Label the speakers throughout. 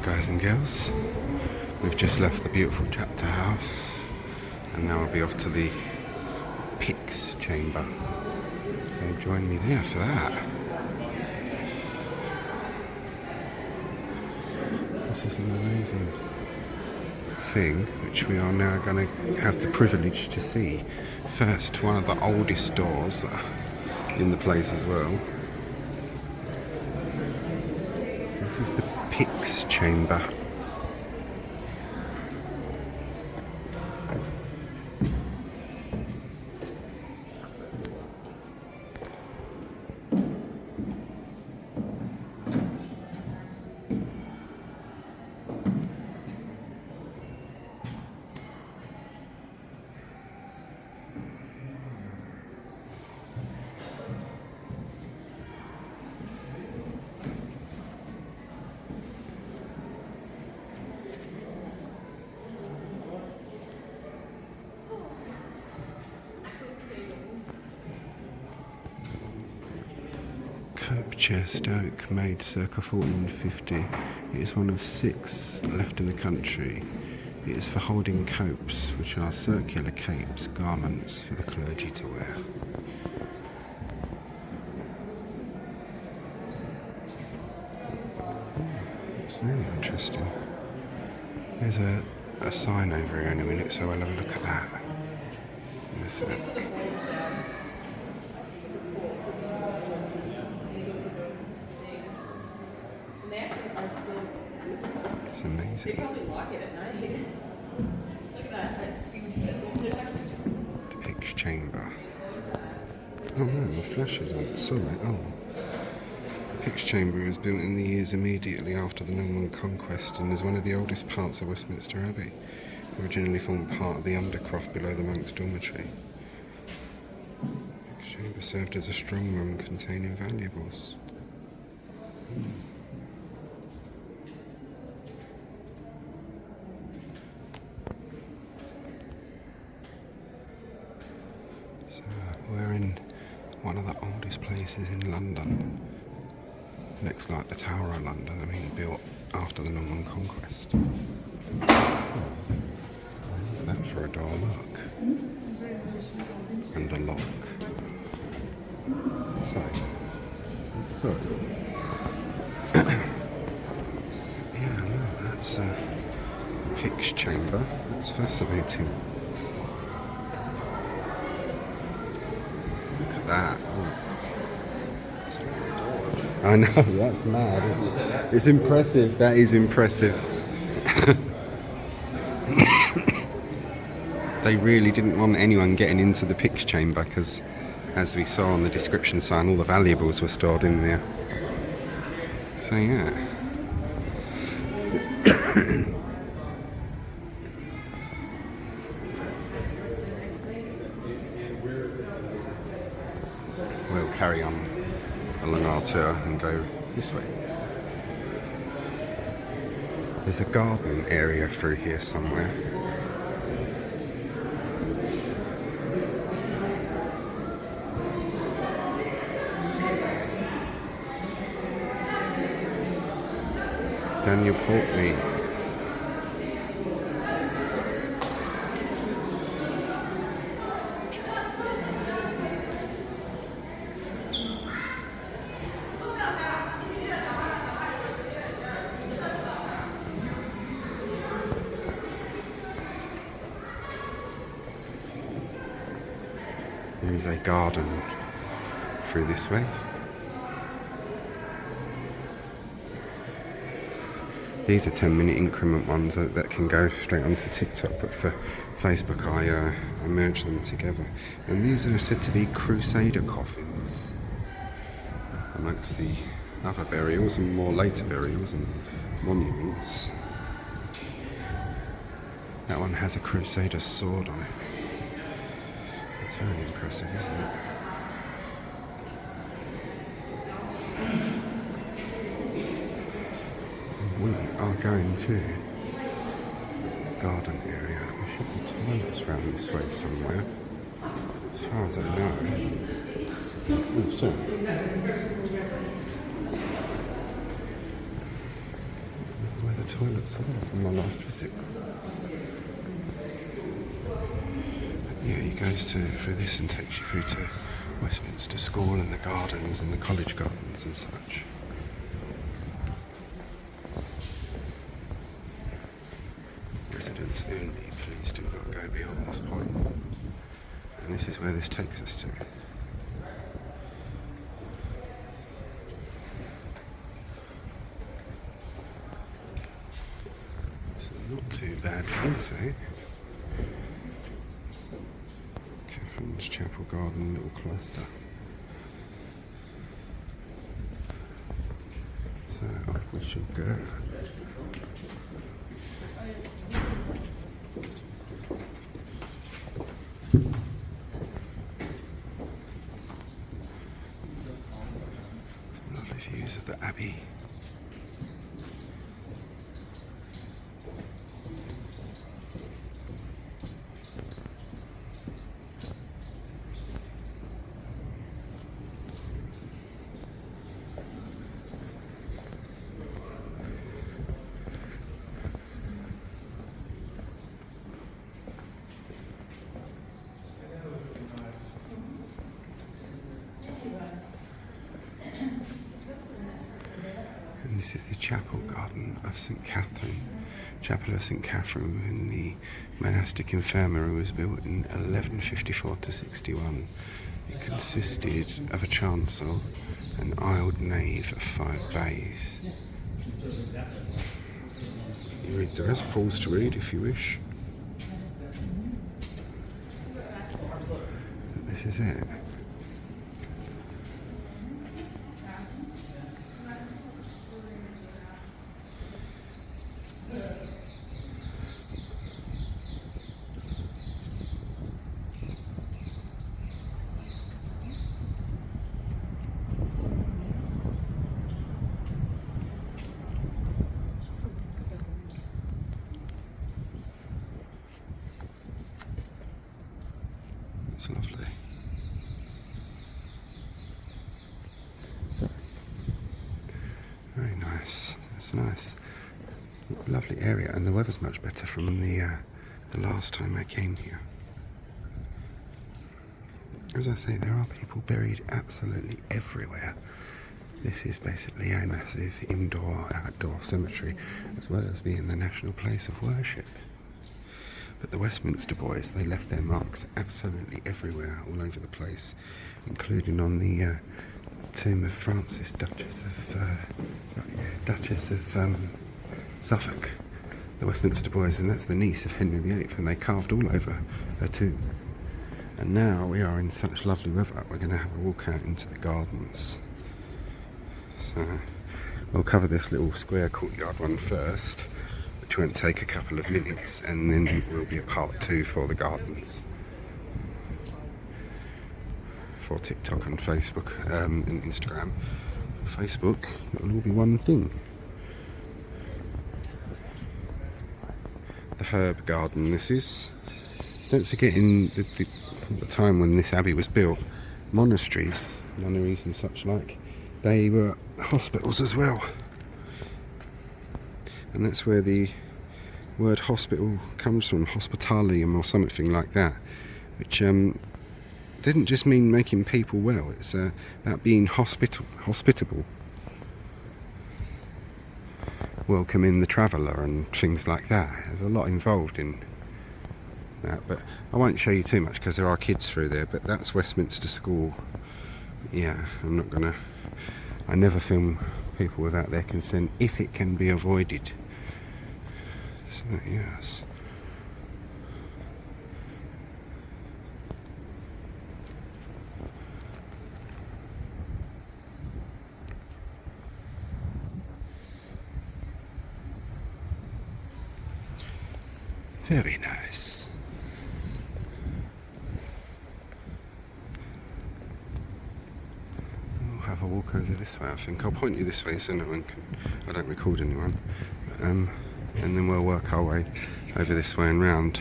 Speaker 1: guys and girls. We've just left the beautiful chapter house and now we'll be off to the Pyx Chamber. So join me there for that. This is an amazing thing which we are now going to have the privilege to see. First, one of the oldest doors in the place as well. This is the Pyx Chamber. Cope chest oak made circa 1450. It is one of 6 left in the country. It is for holding copes, which are circular capes, garments for the clergy to wear. It's very interesting. There's a sign over here in a minute, so I'll have a look at that. Let's look. It's amazing. They probably lock it at night. Look at that. The Pyx Chamber. Oh no, the flash is on. Sorry. Oh. The Pyx Chamber was built in the years immediately after the Norman Conquest and is one of the oldest parts of Westminster Abbey. Originally formed part of the undercroft below the monks' dormitory. The Pyx Chamber served as a strong room containing valuables. So we're in one of the oldest places in London. Looks like the Tower of London, I mean built after the Norman Conquest. What's that for a door? Look. And a lock. Sorry. Yeah, no, that's a Pyx Chamber. That's fascinating. That. I know, that's mad. It's impressive, that is impressive. They really didn't want anyone getting into the Pyx Chamber because, as we saw on the description sign, all the valuables were stored in there. So yeah. We'll carry on along our tour and go this way. There's a garden area through here somewhere. Daniel Portney. There's a garden through this way. These are 10-minute increment ones that can go straight onto TikTok, but for Facebook I merge them together. And these are said to be Crusader coffins, amongst the other burials and more later burials and monuments. That one has a Crusader sword on it. It's very impressive, isn't it? We are going to the garden area. There should be toilets around this way somewhere, as far as I know. Oh, so. Where the toilets were from my last visit. But yeah, he goes through this and takes you through to Westminster School and the gardens and the college gardens and such. Residents only, please do not go beyond this point. And this is where this takes us to. So not too bad things, eh? Catherine's Chapel Garden, Little Cloister. So off we shall go. Some lovely views of the Abbey. And this is the chapel garden of St Katherine, chapel of St Katherine, when the monastic infirmary was built in 1154 to 61. It consisted of a chancel, an aisled nave of 5 bays. You read the rest, pause to read if you wish. But this is it. It's lovely. Very nice. It's nice. Lovely area, and the weather's much better from the last time I came here. As I say, there are people buried absolutely everywhere. This is basically a massive indoor-outdoor cemetery, as well as being the national place of worship. But the Westminster boys, they left their marks absolutely everywhere, all over the place, including on the tomb of Frances, Duchess of Suffolk. The Westminster boys, and that's the niece of Henry VIII, and they carved all over her tomb. And now we are in such lovely weather, we're going to have a walk out into the gardens. So we'll cover this little square courtyard one first, which won't take a couple of minutes, and then will be a part 2 for the gardens. For TikTok and Facebook and Instagram. For Facebook, it'll all be one thing. The herb garden this is. Don't forget, in the time when this abbey was built, monasteries, nunneries and such like, they were hospitals as well. And that's where the word hospital comes from, hospitalium or something like that, which didn't just mean making people well, it's about being hospitable, welcoming the traveller and things like that. There's a lot involved in that, but I won't show you too much because there are kids through there. But that's Westminster School. Yeah, I never film people without their consent if it can be avoided. So yes. Very nice. We'll have a walk over this way, I think. I'll point you this way so no one can... I don't record anyone. And then we'll work our way over this way and round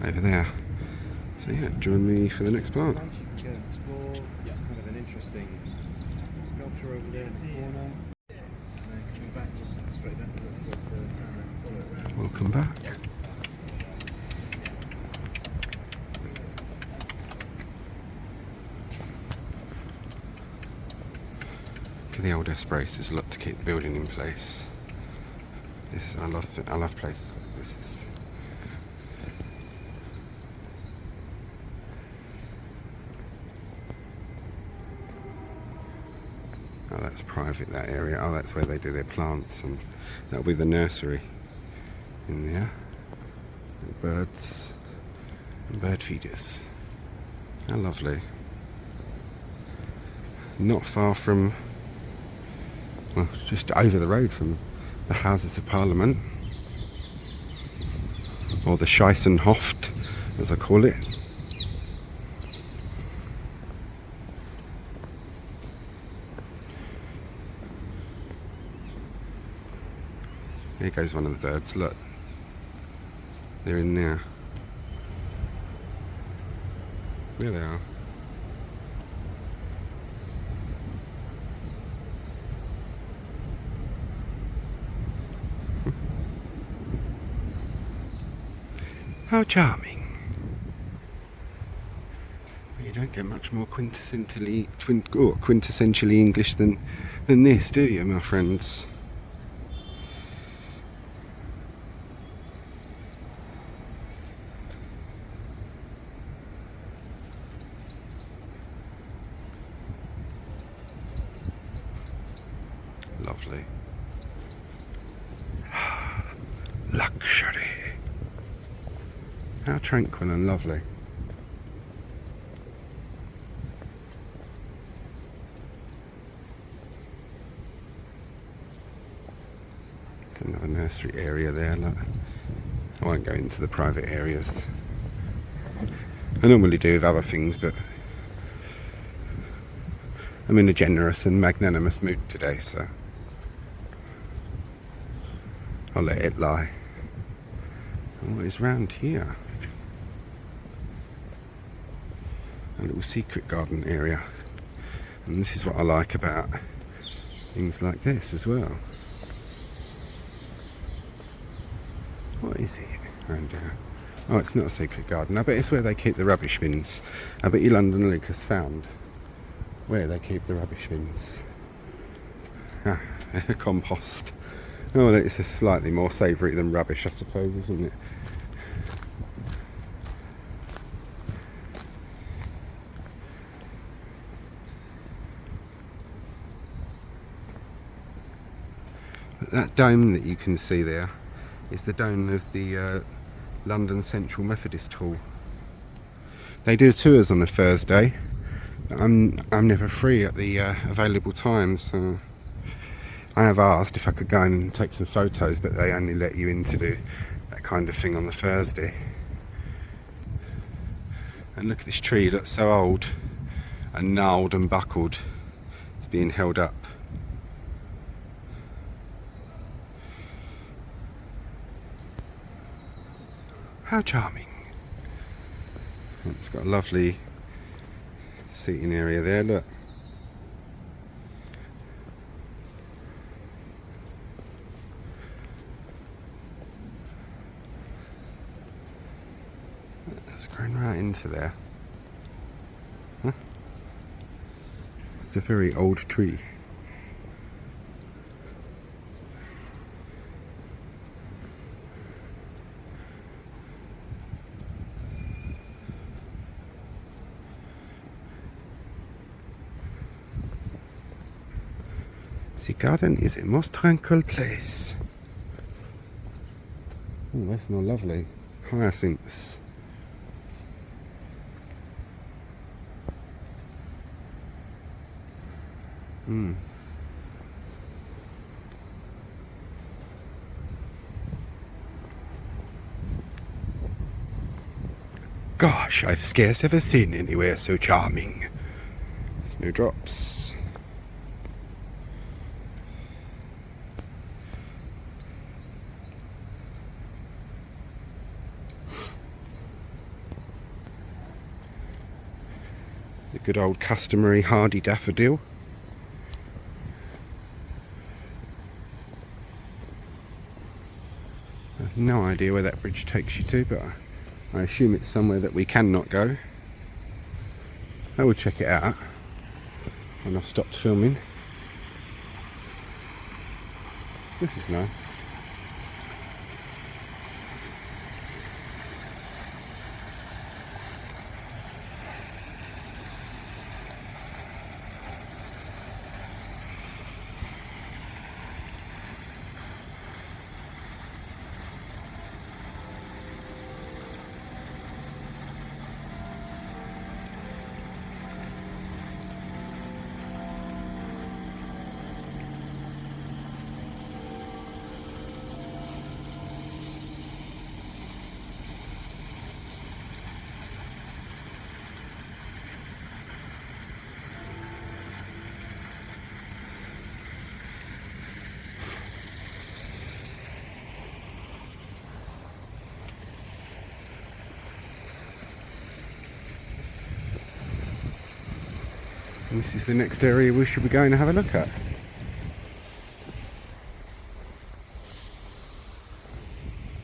Speaker 1: over there. So yeah, join me for the next part.
Speaker 2: It's kind of an interesting sculpture over there in the corner. And then coming back just straight down to the town.
Speaker 1: Welcome back. Look at the old S-brace. There's a lot to keep the building in place. I love places like this. Oh, that's private, that area. Oh, that's where they do their plants, and that'll be the nursery in there. And birds and bird feeders. How lovely. Not far from, well, just over the road from the Houses of Parliament, or the Scheissenhoft, as I call it. There goes one of the birds, look. They're in there. There they are. How charming. You don't get much more quintessentially English than this, do you, my friends? Lovely. Luxury. How tranquil and lovely. It's another nursery area there, look. I won't go into the private areas. I normally do with other things, but I'm in a generous and magnanimous mood today, so I'll let it lie. And what is round here? A little secret garden area. And this is what I like about things like this as well. What is it around here? Oh, it's not a secret garden. I bet it's where they keep the rubbish bins. I bet you London Luke has found where they keep the rubbish bins. Ah, compost. Oh, well, it's just slightly more savoury than rubbish, I suppose, isn't it? But that dome that you can see there is the dome of the London Central Methodist Hall. They do tours on a Thursday. I'm never free at the available times, so I have asked if I could go and take some photos, but they only let you in to do that kind of thing on the Thursday. And look at this tree, it looks so old and gnarled and buckled. It's being held up. How charming. It's got a lovely seating area there, look. That's grown right into there. Huh? It's a very old tree. The garden is a most tranquil place. Oh, they smell lovely. Hyacinths. Gosh, I've scarce ever seen anywhere so charming. Snowdrops. The good old customary hardy daffodil. I have no idea where that bridge takes you to, but I assume it's somewhere that we cannot go. I will check it out when I've stopped filming. This is nice. And this is the next area we should be going to have a look at.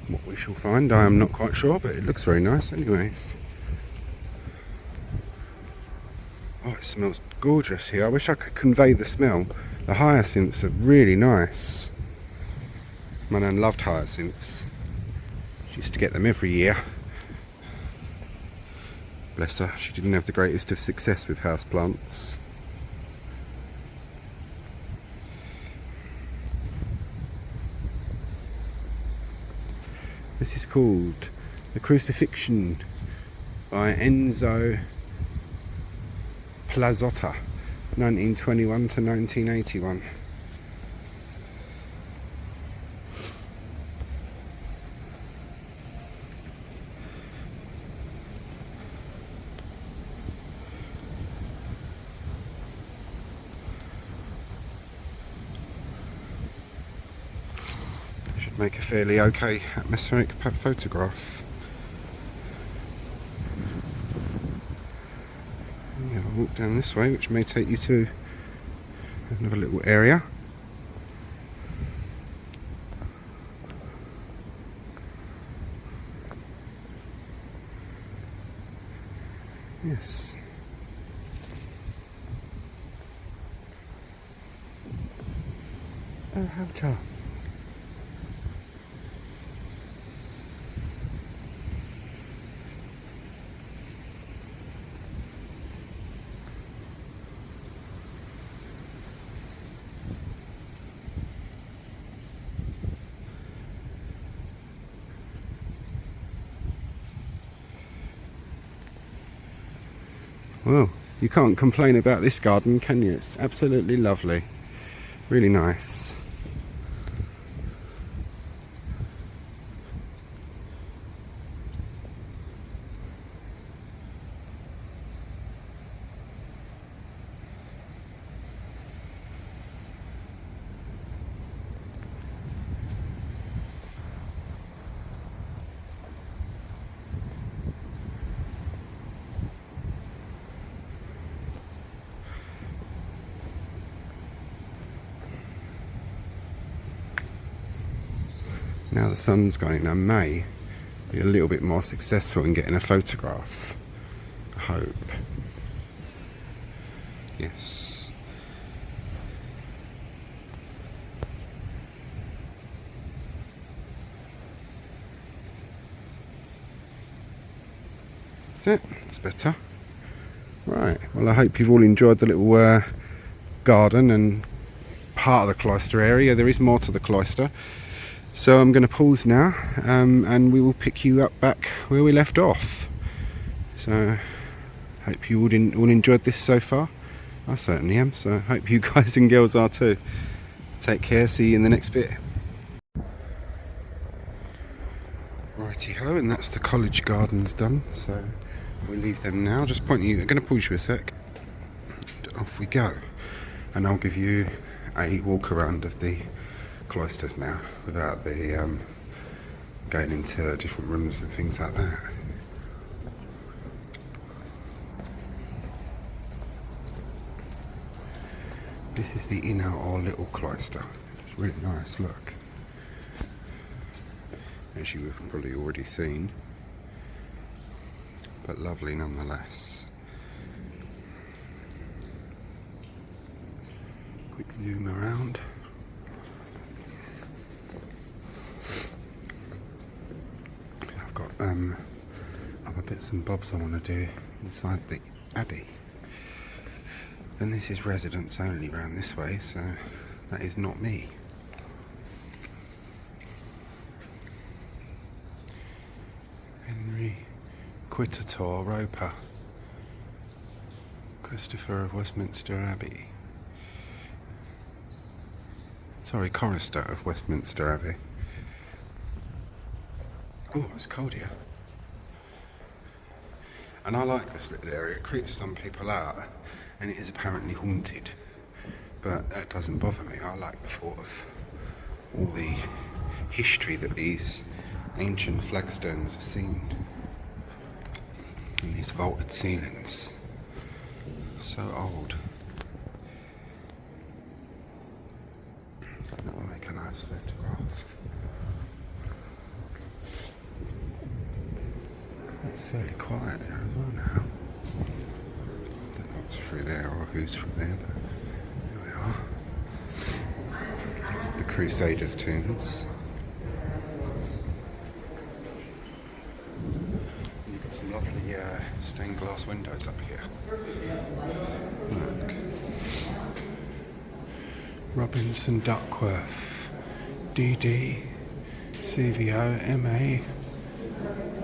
Speaker 1: What we shall find, I am not quite sure, but it looks very nice anyways. Oh, it smells gorgeous here. I wish I could convey the smell. The hyacinths are really nice. My nan loved hyacinths. She used to get them every year. Bless her, she didn't have the greatest of success with houseplants. This is called The Crucifixion by Enzo Plazzotta, 1921 to 1981. Make a fairly okay atmospheric photograph. Yeah, I'll walk down this way, which may take you to another little area. Yes. Oh, how charming. Well, you can't complain about this garden, can you? It's absolutely lovely. Really nice. Now the sun's going, I may be a little bit more successful in getting a photograph. I hope. Yes. That's it. That's better. Right. Well, I hope you've all enjoyed the little garden and part of the cloister area. There is more to the cloister. So I'm going to pause now, and we will pick you up back where we left off. So hope you all enjoyed this so far. I certainly am, so hope you guys and girls are too. Take care, see you in the next bit. Righty ho, and that's the college gardens done, so we'll leave them now. Just point you, I'm going to pause you a sec. And off we go, and I'll give you a walk around of the cloisters now, without the going into different rooms and things like that. This is the inner or little cloister. It's really nice, look. as you have probably already seen, but lovely nonetheless. Quick zoom around. I've got other bits and bobs I want to do inside the Abbey. Then this is residents only round this way, so that is not me. Henry Quitator Roper, Christopher of Westminster Abbey. Sorry, Chorister of Westminster Abbey. Oh, it's cold here. And I like this little area. It creeps some people out, and it is apparently haunted. But that doesn't bother me. I like the thought of all the history that these ancient flagstones have seen. And these vaulted ceilings. So old. That will make a nice photograph. It's fairly quiet there as well now. Don't know what's through there or who's through there, but here we are. It's the Crusaders' tombs. You've got some lovely stained glass windows up here. Look. Robinson Duckworth, DD, CVO, MA,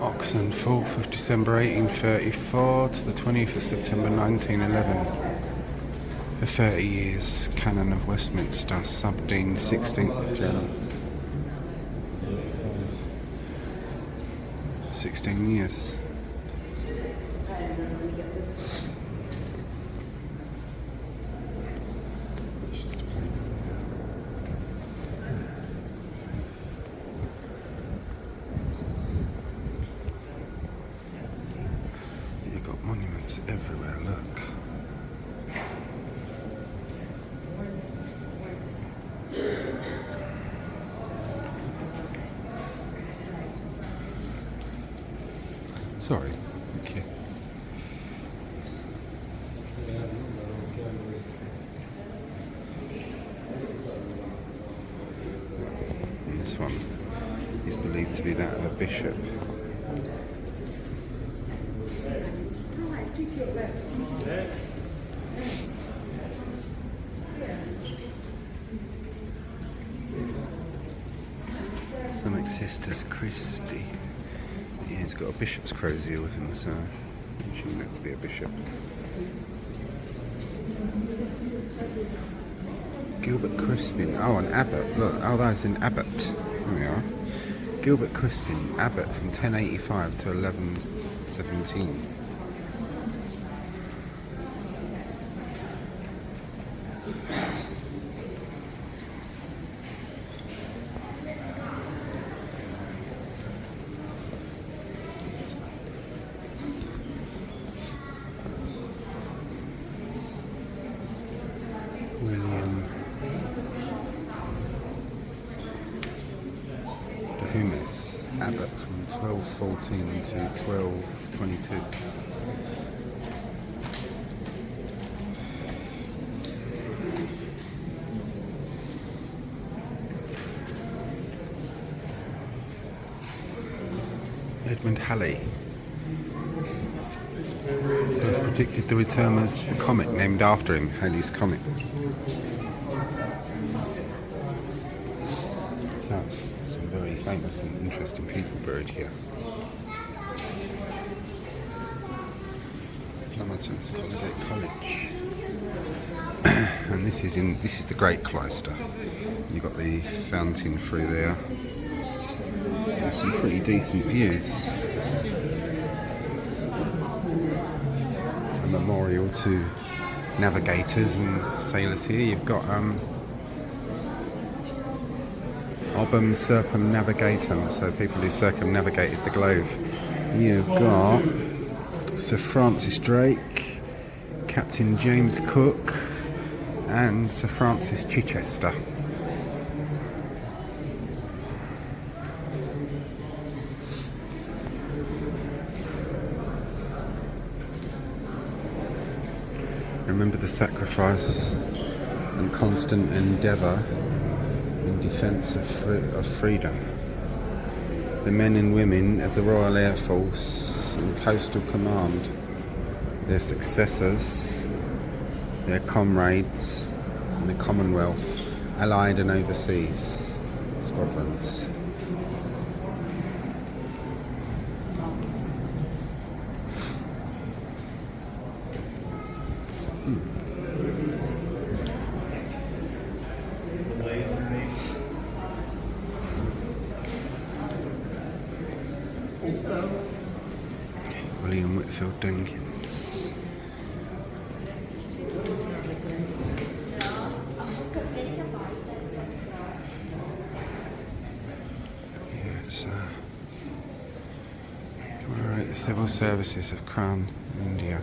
Speaker 1: Oxon, 4th of December 1834 to the 20th of September 1911. For 30 years, Canon of Westminster, Subdean, 16th of January. 16 years. You've got monuments everywhere, look. Sorry, thank you. And this one is believed to be that of a bishop. Some Sisters Christi. Yeah, he's got a bishop's crozier with him, so I'm assuming that to be a bishop. Gilbert Crispin. Oh, an abbot. Look, oh, that's an abbot. There we are. Gilbert Crispin, abbot from 1085 to 1117. William de Humes, abbot from 1214 to 1222. Edmund Halley first predicted the return of the comet named after him, Halley's Comet. So, some very famous and interesting people buried here. Plummerton's College. And this is the Great Cloister. You've got the fountain through there. There's some pretty decent views. A memorial to navigators and sailors here. You've got Obum Circumnavigatum, so people who circumnavigated the globe. You've got Sir Francis Drake, Captain James Cook, and Sir Francis Chichester. Remember the sacrifice and constant endeavour in defence of freedom. The men and women of the Royal Air Force and Coastal Command, their successors, their comrades in the Commonwealth, Allied and overseas squadrons. William Whitfield Jenkins. Yeah, it's commemorate the civil services of Crown India.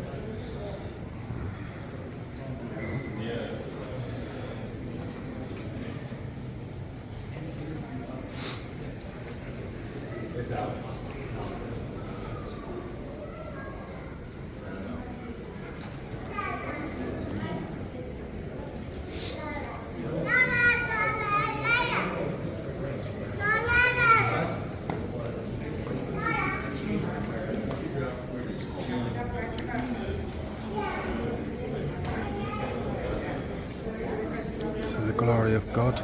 Speaker 1: The glory of God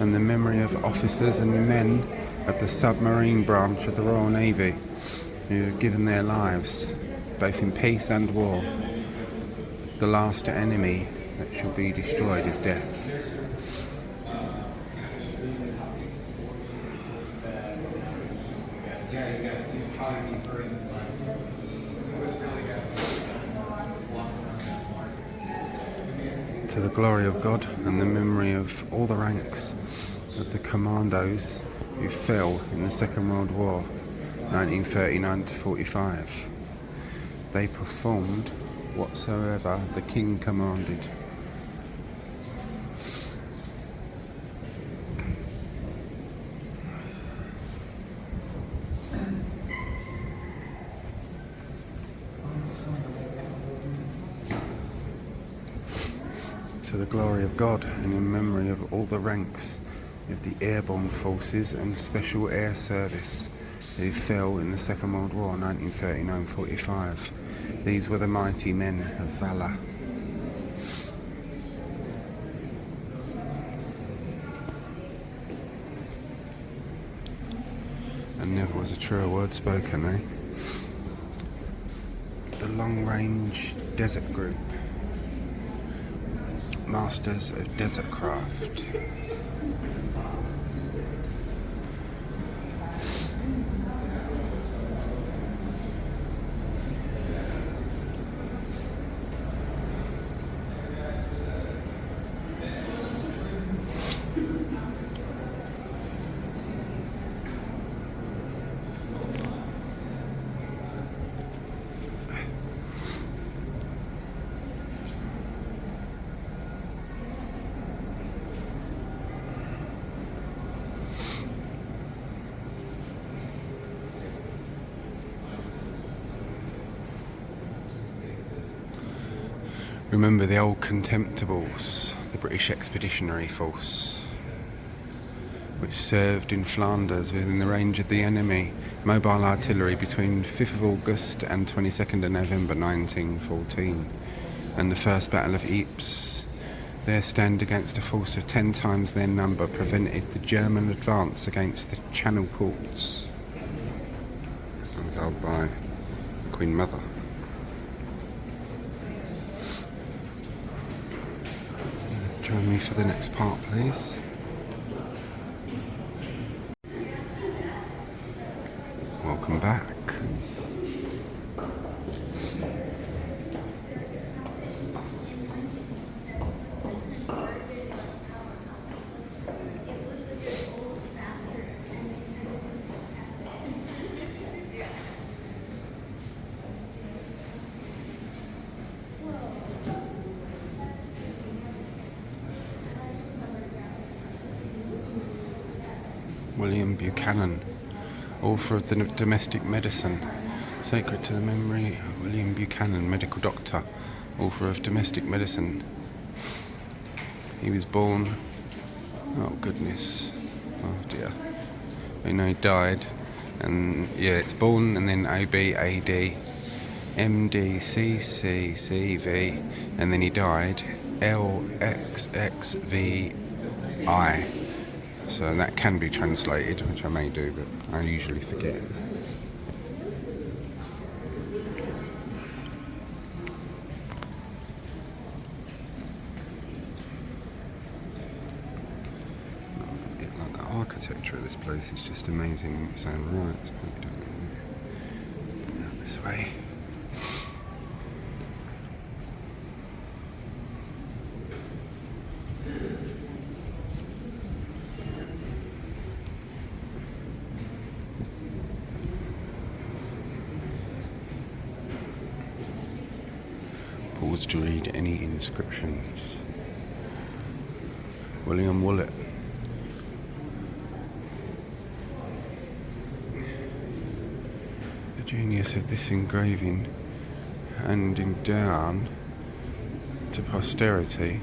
Speaker 1: and the memory of officers and men of the submarine branch of the Royal Navy who have given their lives both in peace and war. The last enemy that shall be destroyed is death. To the glory of God and the memory of all the ranks of the commandos who fell in the Second World War, 1939 to 45. They performed whatsoever the King commanded. To the glory of God and in memory of all the ranks of the airborne forces and special air service who fell in the Second World War, 1939-45. These were the mighty men of valour. And never was a truer word spoken, eh? The Long Range Desert Group, Masters of Desert Craft. Remember the old Contemptibles, the British Expeditionary Force, which served in Flanders within the range of the enemy mobile artillery between 5th of August and 22nd of November 1914, and the First Battle of Ypres. Their stand against a force of 10 times their number prevented the German advance against the Channel ports, unveiled by Queen Mother. Join me for the next part, please. Welcome back. William Buchanan, author of the Domestic Medicine, sacred to the memory of William Buchanan, medical doctor, author of domestic medicine. He was born, oh goodness, oh dear, he died, and yeah, it's born and then AB, AD, MD, CC, CV, and then he died, LXXVI. So that can be translated, which I may do, but I usually forget. The architecture of this place is just amazing in its own right. It's probably down this way. Pause to read any inscriptions. William Woollett. The genius of this engraving, handing down to posterity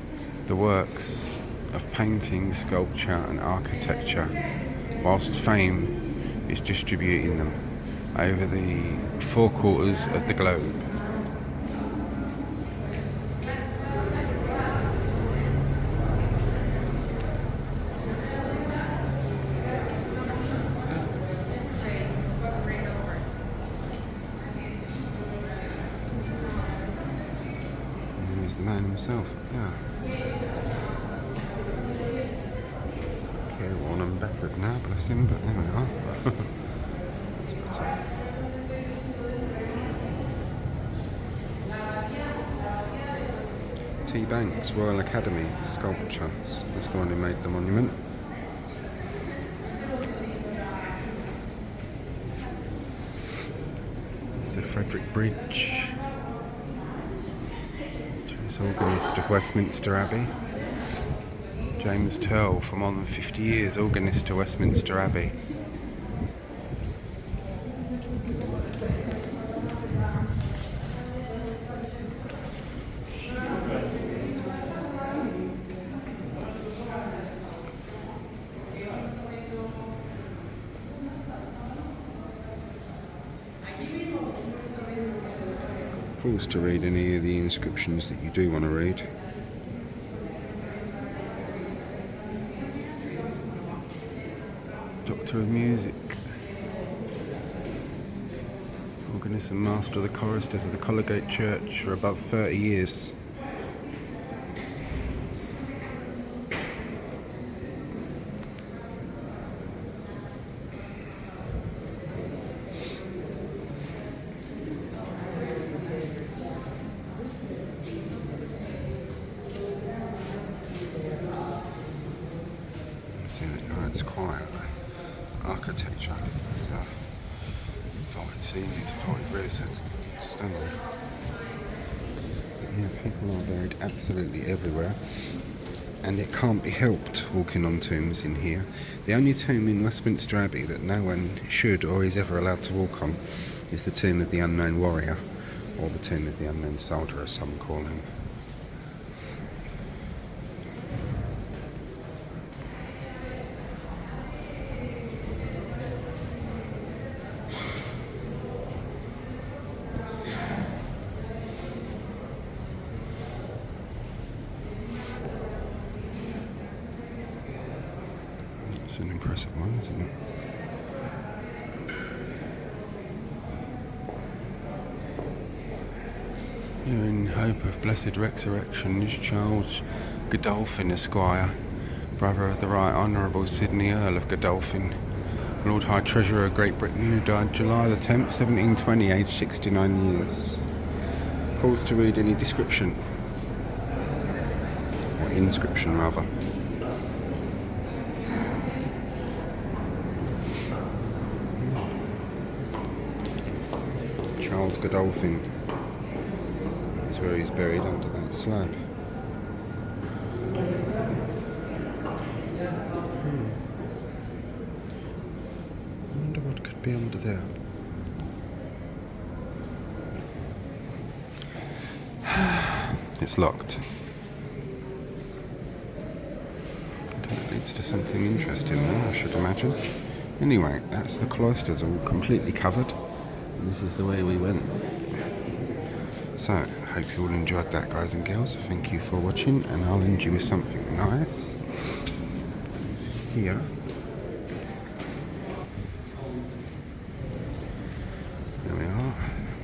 Speaker 1: the works of painting, sculpture and architecture, whilst fame is distributing them over the 4 quarters of the globe. The man himself, yeah. Careworn and battered now, bless him, but there we are. That's better. T. Banks, Royal Academy, sculpture. That's the one who made the monument. Sir Frederick Bridge. Organist of Westminster Abbey. James Turl, for more than 50 years, organist to Westminster Abbey. Pause to read any of the inscriptions that you do want to read. Doctor of Music. Organist and Master of the Choristers of the Collegate Church for above 30 years. It's quiet. Architecture. So, void ceilings, void roofs, that's stunning. Yeah, people are buried absolutely everywhere, and it can't be helped walking on tombs in here. The only tomb in Westminster Abbey that no one should or is ever allowed to walk on is the tomb of the unknown warrior, or the tomb of the unknown soldier, as some call him. It's an impressive one, isn't it? Here in hope of blessed resurrection is Charles Godolphin, Esquire, brother of the Right Honourable Sidney Earl of Godolphin, Lord High Treasurer of Great Britain, who died July the 10th, 1720, aged 69 years. Pause to read any description, or inscription rather. Charles Godolphin is where he's buried, under that slab. I wonder what could be under there. It's locked. That leads to something interesting there, I should imagine. Anyway, that's the cloisters all completely covered. And this is the way we went. So, hope you all enjoyed that, guys and girls. Thank you for watching, and I'll end you with something nice here. There we are.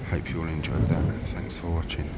Speaker 1: Hope you all enjoyed that. Thanks for watching.